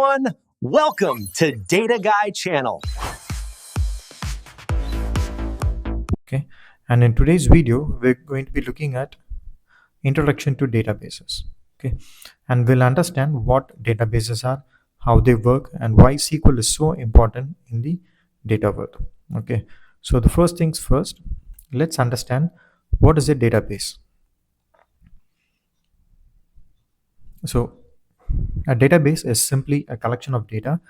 everyone. Welcome to Data Guy channel. Okay, and in today's video we're going to be looking at introduction to databases. Okay, and we'll understand what databases are, how they work, and why SQL is so important in the data world. Okay, so the first things first, let's understand what is a database. So a database is simply a collection of data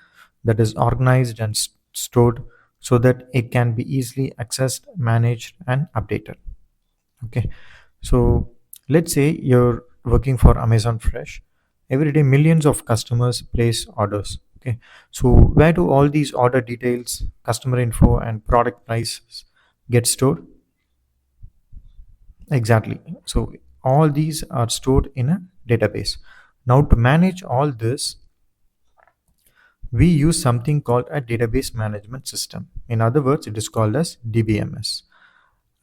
that is organized and stored so that it can be easily accessed, managed, and updated. Okay, so let's say you're working for Amazon Fresh. Every day, millions of customers place orders. Okay, so where do all these order details, customer info, and product prices get stored? Exactly. So all these are stored in a database. Now, to manage all this, we use something called a database management system. In other words, it is called as DBMS.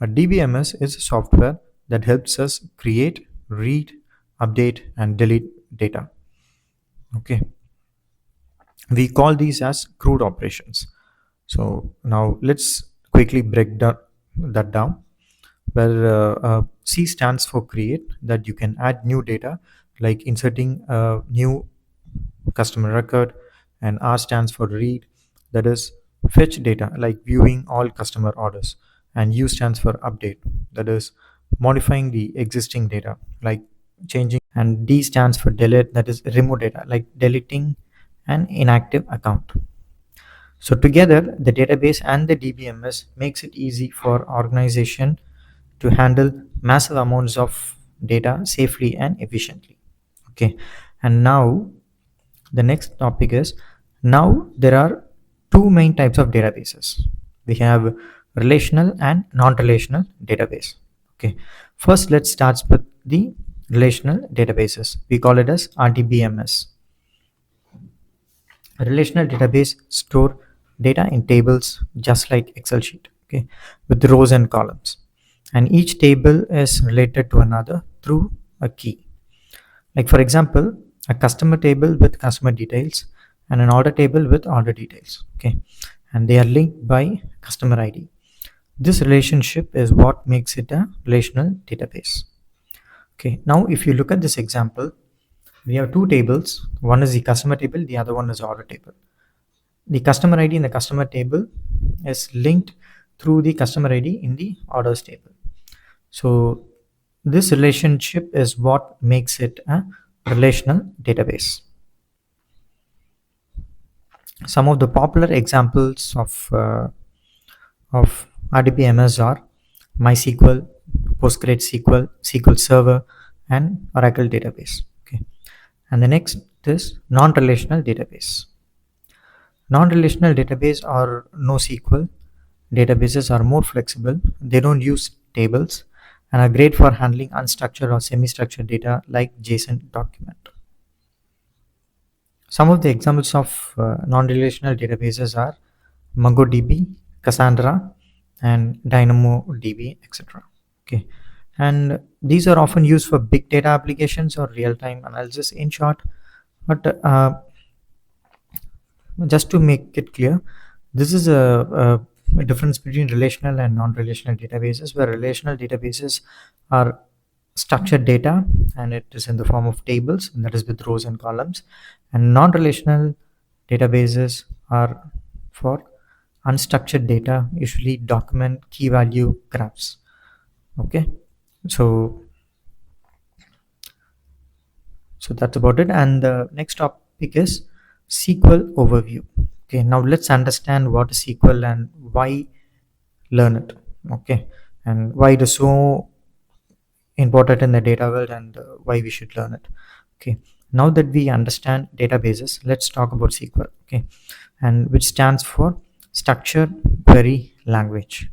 A DBMS is a software that helps us create, read, update, and delete data. Okay, we call these as CRUD operations. So now let's quickly break that down. Where C stands for create, that you can add new data like inserting a new customer record, and R stands for read, that is fetch data like viewing all customer orders, and U stands for update, that is modifying the existing data like changing, and D stands for delete, that is remove data like deleting an inactive account. So together the database and the DBMS makes it easy for organization to handle massive amounts of data safely and efficiently. Okay, and now the next topic is, now there are two main types of databases. We have relational and non-relational database. Okay, first let's start with the relational databases. We call it as RDBMS. A relational database store data in tables just like Excel sheet, okay, with rows and columns, and each table is related to another through a key. Like for example, a customer table with customer details and an order table with order details. Okay, and they are linked by customer ID. This relationship is what makes it a relational database. Okay, now if you look at this example, we have two tables. One is the customer table, the other one is order table. The customer ID in the customer table is linked through the customer ID in the orders table. So this relationship is what makes it a relational database. Some of the popular examples of RDBMS are MySQL, PostgreSQL, SQL Server, and Oracle database. Okay, and the next is non-relational database. Non-relational database or NoSQL databases are more flexible. They don't use tables and are great for handling unstructured or semi-structured data like JSON document. Some of the examples of non-relational databases are MongoDB, Cassandra, and DynamoDB, etc. Okay, and these are often used for big data applications or real-time analysis. In short, but just to make it clear, this is a difference between relational and non-relational databases, where relational databases are structured data and it is in the form of tables, and that is with rows and columns, and non-relational databases are for unstructured data, usually document key value graphs. Okay, so that's about it. And the next topic is SQL overview. Okay, now let's understand what is SQL and why learn it. Okay, and why it is so important in the data world, and why we should learn it. Okay, now that we understand databases, let's talk about SQL. Okay, and which stands for Structured Query Language.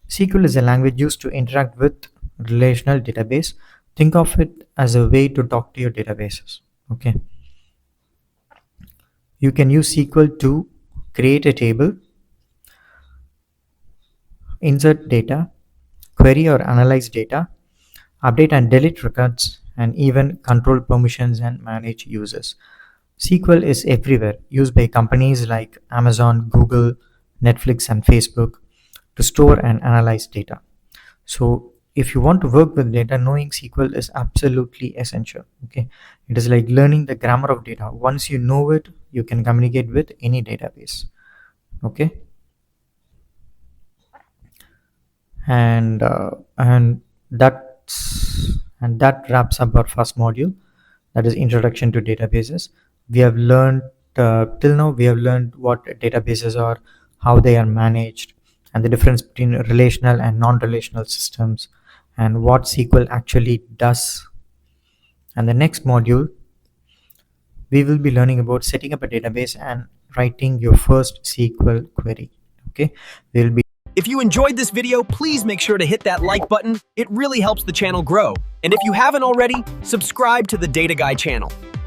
SQL is a language used to interact with relational database. Think of it as a way to talk to your databases. Okay, you can use SQL to create a table, insert data, query or analyze data, update and delete records, and even control permissions and manage users. SQL is everywhere, used by companies like Amazon, Google, Netflix, and Facebook to store and analyze data. So if you want to work with data, knowing SQL is absolutely essential. Okay, it is like learning the grammar of data. Once you know it, you can communicate with any database. Okay, and that wraps up our first module, that is introduction to databases. We have learned till now we have learned what databases are, how they are managed, and the difference between relational and non-relational systems, and what SQL actually does. And the next module, we will be learning about setting up a database and writing your first SQL query. Okay, we'll be If you enjoyed this video, please make sure to hit that like button. It really helps the channel grow. And if you haven't already, subscribe to the Data Guy channel.